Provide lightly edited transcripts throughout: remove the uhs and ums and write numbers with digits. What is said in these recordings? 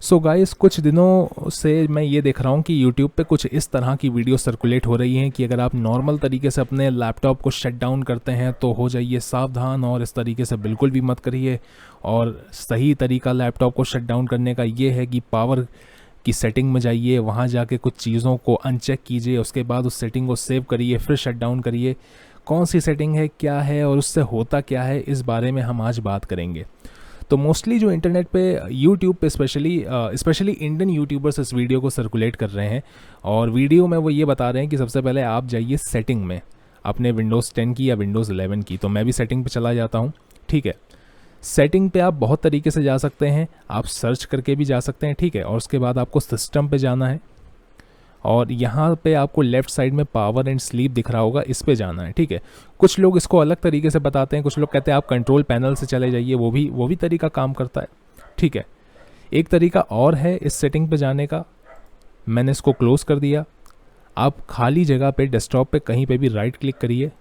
So guys, कुछ दिनों से मैं ये देख रहा हूँ कि यूट्यूब पे कुछ इस तरह की वीडियो सर्कुलेट हो रही हैं कि अगर आप नॉर्मल तरीके से अपने लैपटॉप को शट डाउन करते हैं तो हो जाइए सावधान, और इस तरीके से बिल्कुल भी मत करिए। और सही तरीका लैपटॉप को शट डाउन करने का ये है कि पावर की सेटिंग में जाइए, वहाँ जाके कुछ चीज़ों को अनचेक कीजिए, उसके बाद उस सेटिंग को सेव करिए, फिर शट डाउन करिए। कौन सी सेटिंग है, क्या है और उससे होता क्या है, इस बारे में हम आज बात करेंगे। तो मोस्टली जो इंटरनेट पे यूट्यूब पे स्पेशली इंडियन यूट्यूबर्स इस वीडियो को सर्कुलेट कर रहे हैं, और वीडियो में वो ये बता रहे हैं कि सबसे पहले आप जाइए सेटिंग में, अपने विंडोज़ 10 की या विंडोज़ 11 की। तो मैं भी सेटिंग पे चला जाता हूँ। ठीक है, सेटिंग पे आप बहुत तरीके से जा सकते हैं, आप सर्च करके भी जा सकते हैं। ठीक है, और उसके बाद आपको सिस्टम पे जाना है, और यहाँ पे आपको लेफ़्ट साइड में पावर एंड स्लीप दिख रहा होगा, इस पे जाना है। ठीक है, कुछ लोग इसको अलग तरीके से बताते हैं, कुछ लोग कहते हैं आप कंट्रोल पैनल से चले जाइए, वो भी तरीका काम करता है। ठीक है, एक तरीका और है इस सेटिंग पे जाने का। मैंने इसको क्लोज कर दिया। आप खाली जगह पे डेस्कटॉप पे कहीं पे भी राइट क्लिक करिए,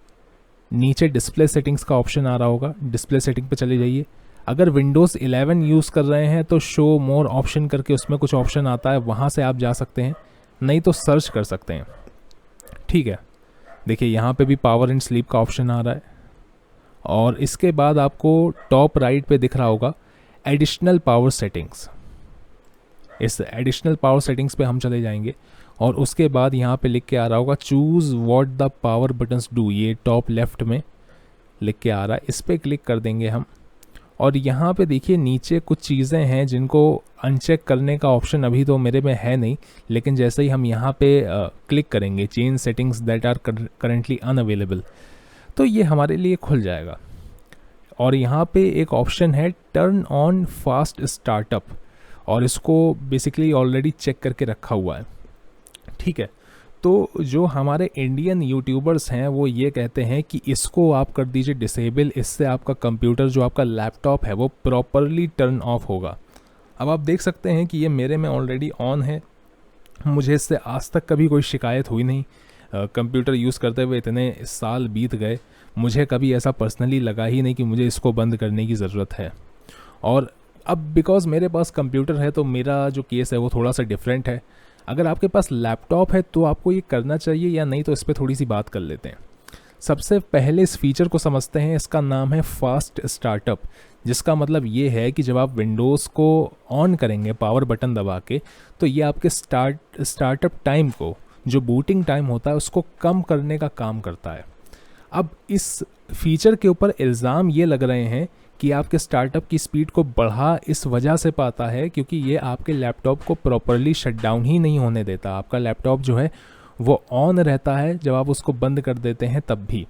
नीचे डिस्प्ले सेटिंग्स का ऑप्शन आ रहा होगा, डिस्प्ले सेटिंग पे चले जाइए। अगर विंडोज़ 11 यूज़ कर रहे हैं तो शो मोर ऑप्शन करके उसमें कुछ ऑप्शन आता है, वहाँ से आप जा सकते हैं, नहीं तो सर्च कर सकते हैं। ठीक है, देखिए यहाँ पे भी पावर एंड स्लीप का ऑप्शन आ रहा है, और इसके बाद आपको टॉप राइट पे दिख रहा होगा एडिशनल पावर सेटिंग्स। इस एडिशनल पावर सेटिंग्स पे हम चले जाएंगे, और उसके बाद यहाँ पे लिख के आ रहा होगा choose what the power buttons do, ये टॉप लेफ्ट में लिख के आ रहा है, इस पर क्लिक कर देंगे हम। और यहाँ पे देखिए नीचे कुछ चीज़ें हैं जिनको अनचेक करने का ऑप्शन अभी तो मेरे में है नहीं, लेकिन जैसे ही हम यहाँ पे क्लिक करेंगे change settings that are currently unavailable, तो ये हमारे लिए खुल जाएगा। और यहाँ पे एक ऑप्शन है टर्न ऑन फास्ट स्टार्टअप, और इसको बेसिकली ऑलरेडी चेक करके रखा हुआ है। ठीक है, तो जो हमारे इंडियन यूट्यूबर्स हैं वो ये कहते हैं कि इसको आप कर दीजिए डिसेबल, इससे आपका कंप्यूटर, जो आपका लैपटॉप है, वो प्रॉपरली टर्न ऑफ होगा। अब आप देख सकते हैं कि ये मेरे में ऑलरेडी ऑन है, मुझे इससे आज तक कभी कोई शिकायत हुई नहीं। कंप्यूटर यूज़ करते हुए इतने साल बीत गए, मुझे कभी ऐसा पर्सनली लगा ही नहीं कि मुझे इसको बंद करने की ज़रूरत है। और अब बिकॉज़ मेरे पास कंप्यूटर है तो मेरा जो केस है वो थोड़ा सा डिफरेंट है। अगर आपके पास लैपटॉप है तो आपको ये करना चाहिए या नहीं, तो इस पर थोड़ी सी बात कर लेते हैं। सबसे पहले इस फीचर को समझते हैं, इसका नाम है फास्ट स्टार्टअप, जिसका मतलब ये है कि जब आप विंडोज़ को ऑन करेंगे पावर बटन दबा के, तो ये आपके स्टार्टअप टाइम को, जो बूटिंग टाइम होता है, उसको कम करने का काम करता है। अब इस फीचर के ऊपर इल्ज़ाम ये लग रहे हैं कि आपके स्टार्टअप की स्पीड को बढ़ा इस वजह से पाता है क्योंकि ये आपके लैपटॉप को प्रॉपरली शट डाउन ही नहीं होने देता। आपका लैपटॉप जो है वो ऑन रहता है, जब आप उसको बंद कर देते हैं तब भी।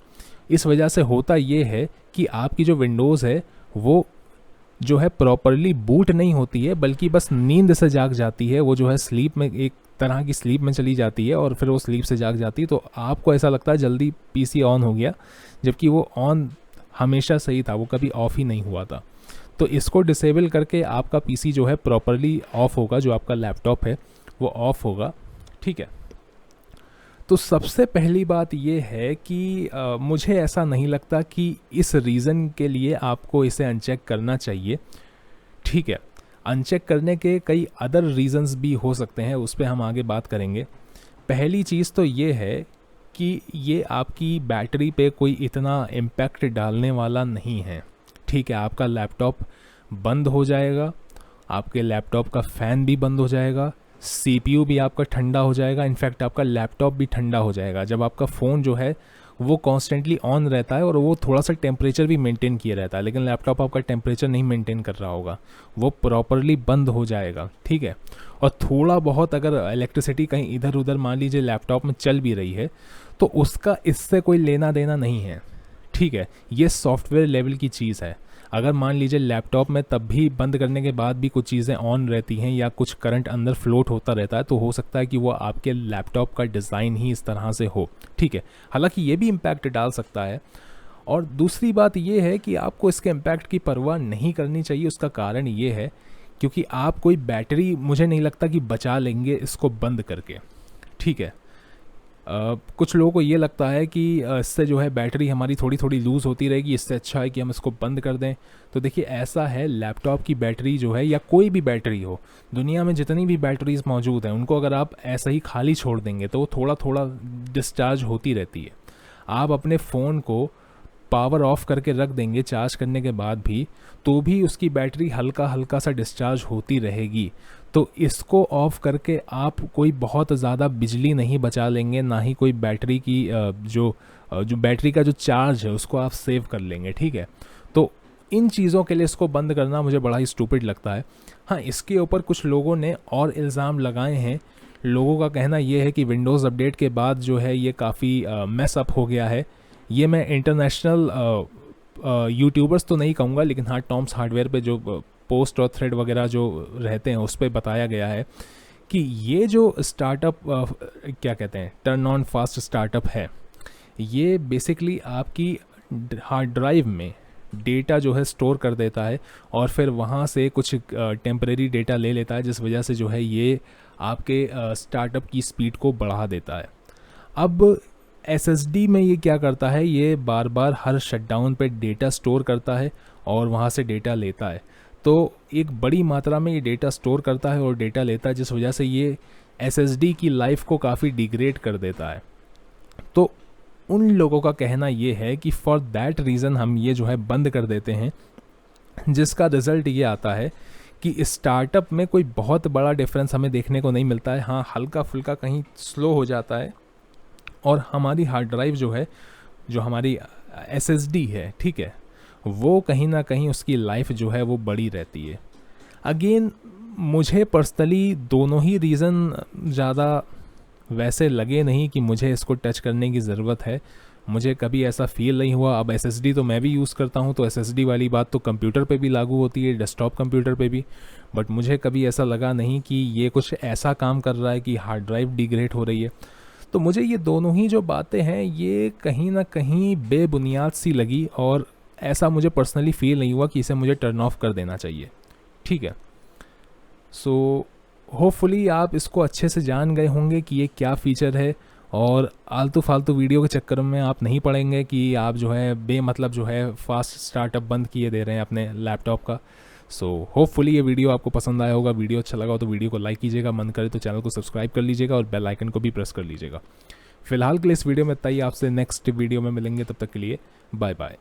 इस वजह से होता ये है कि आपकी जो विंडोज़ है वो जो है प्रॉपरली बूट नहीं होती है, बल्कि बस नींद से जाग जाती है। वो जो है स्लीप में, एक तरह की स्लीप में चली जाती है, और फिर वो स्लीप से जाग जाती है, तो आपको ऐसा लगता है जल्दी पीसी ऑन हो गया, जबकि वो ऑन हमेशा सही था, वो कभी ऑफ़ ही नहीं हुआ था। तो इसको डिसेबल करके आपका पीसी जो है प्रॉपरली ऑफ़ होगा, जो आपका लैपटॉप है वो ऑफ़ होगा। ठीक है, तो सबसे पहली बात ये है कि मुझे ऐसा नहीं लगता कि इस रीज़न के लिए आपको इसे अनचेक करना चाहिए। ठीक है, अनचेक करने के कई अदर रीज़न्स भी हो सकते हैं, उस पर हम आगे बात करेंगे। पहली चीज़ तो ये है कि ये आपकी बैटरी पे कोई इतना इम्पैक्ट डालने वाला नहीं है। ठीक है, आपका लैपटॉप बंद हो जाएगा, आपके लैपटॉप का फ़ैन भी बंद हो जाएगा, सीपीयू भी आपका ठंडा हो जाएगा, इनफैक्ट आपका लैपटॉप भी ठंडा हो जाएगा। जब आपका फ़ोन जो है वो कॉन्स्टेंटली ऑन रहता है और वो थोड़ा सा टेम्परेचर भी मेंटेन किया रहता है, लेकिन लैपटॉप आपका टेम्परेचर नहीं मेंटेन कर रहा होगा, वो प्रॉपरली बंद हो जाएगा। ठीक है, और थोड़ा बहुत अगर इलेक्ट्रिसिटी कहीं इधर उधर मान लीजिए लैपटॉप में चल भी रही है, तो उसका इससे कोई लेना देना नहीं है। ठीक है, ये सॉफ्टवेयर लेवल की चीज़ है। अगर मान लीजिए लैपटॉप में तब भी बंद करने के बाद भी कुछ चीज़ें ऑन रहती हैं या कुछ करंट अंदर फ्लोट होता रहता है, तो हो सकता है कि वो आपके लैपटॉप का डिज़ाइन ही इस तरह से हो। ठीक है, हालांकि ये भी इम्पैक्ट डाल सकता है। और दूसरी बात ये है कि आपको इसके इम्पैक्ट की परवाह नहीं करनी चाहिए। उसका कारण ये है क्योंकि आप कोई बैटरी, मुझे नहीं लगता कि बचा लेंगे इसको बंद करके। ठीक है, कुछ लोगों को ये लगता है कि इससे जो है बैटरी हमारी थोड़ी थोड़ी लूज़ होती रहेगी, इससे अच्छा है कि हम इसको बंद कर दें। तो देखिए ऐसा है, लैपटॉप की बैटरी जो है या कोई भी बैटरी हो, दुनिया में जितनी भी बैटरीज मौजूद हैं उनको अगर आप ऐसा ही खाली छोड़ देंगे तो वो थोड़ा थोड़ा डिस्चार्ज होती रहती है। आप अपने फ़ोन को पावर ऑफ करके रख देंगे चार्ज करने के बाद भी, तो भी उसकी बैटरी हल्का हल्का सा डिस्चार्ज होती रहेगी। तो इसको ऑफ करके आप कोई बहुत ज़्यादा बिजली नहीं बचा लेंगे, ना ही कोई बैटरी की जो बैटरी का जो चार्ज है उसको आप सेव कर लेंगे, ठीक है। तो इन चीज़ों के लिए इसको बंद करना मुझे बड़ा ही स्टूपिड लगता है। हाँ, इसके ऊपर कुछ लोगों ने और इल्ज़ाम लगाए हैं। लोगों का कहना ये है कि विंडोज़ अपडेट के बाद जो है ये काफ़ी मेस अप हो गया है। ये मैं इंटरनेशनल यूट्यूबर्स तो नहीं कहूँगा, लेकिन हाँ टॉम्स हार्डवेयर पे जो पोस्ट और थ्रेड वगैरह जो रहते हैं उस पर बताया गया है कि ये जो स्टार्टअप क्या कहते हैं, टर्न ऑन फास्ट स्टार्टअप है, ये बेसिकली आपकी हार्ड ड्राइव में डेटा जो है स्टोर कर देता है और फिर वहाँ से कुछ टेम्परेरी डेटा ले लेता है, जिस वजह से जो है ये आपके स्टार्टअप की स्पीड को बढ़ा देता है। अब SSD में ये क्या करता है, ये बार बार हर शटडाउन पे डेटा स्टोर करता है और वहाँ से डेटा लेता है। तो एक बड़ी मात्रा में ये डेटा स्टोर करता है और डेटा लेता है, जिस वजह से ये SSD की लाइफ को काफ़ी डिग्रेड कर देता है। तो उन लोगों का कहना ये है कि फॉर दैट रीज़न हम ये जो है बंद कर देते हैं, जिसका रिज़ल्ट ये आता है कि स्टार्टअप में कोई बहुत बड़ा डिफरेंस हमें देखने को नहीं मिलता है। हाँ, हल्का फुल्का कहीं स्लो हो जाता है और हमारी हार्ड ड्राइव जो है, जो हमारी SSD है, ठीक है, वो कहीं ना कहीं उसकी लाइफ जो है वो बड़ी रहती है। अगेन मुझे पर्सनली दोनों ही रीज़न ज़्यादा वैसे लगे नहीं कि मुझे इसको टच करने की ज़रूरत है। मुझे कभी ऐसा फील नहीं हुआ। अब SSD तो मैं भी यूज़ करता हूँ, तो SSD वाली बात तो कंप्यूटर पे भी लागू होती है, डेस्कटॉप कंप्यूटर पे भी। बट मुझे कभी ऐसा लगा नहीं कि ये कुछ ऐसा काम कर रहा है कि हार्ड ड्राइव डिग्रेड हो रही है। तो मुझे ये दोनों ही जो बातें हैं ये कहीं ना कहीं बेबुनियाद सी लगी और ऐसा मुझे पर्सनली फील नहीं हुआ कि इसे मुझे टर्न ऑफ कर देना चाहिए, ठीक है। सो होपफुली आप इसको अच्छे से जान गए होंगे कि ये क्या फ़ीचर है और आलतू फालतू वीडियो के चक्कर में आप नहीं पड़ेंगे कि आप जो है बेमतलब जो है फास्ट स्टार्टअप बंद किए दे रहे हैं अपने लैपटॉप का। सो होपफुली ये वीडियो आपको पसंद आया होगा। वीडियो अच्छा लगा हो तो वीडियो को लाइक कीजिएगा, मन करे तो चैनल को सब्सक्राइब कर लीजिएगा और बेल आइकन को भी प्रेस कर लीजिएगा। फिलहाल के लिए इस वीडियो में इतना ही। आपसे नेक्स्ट वीडियो में मिलेंगे, तब तक के लिए बाय बाय।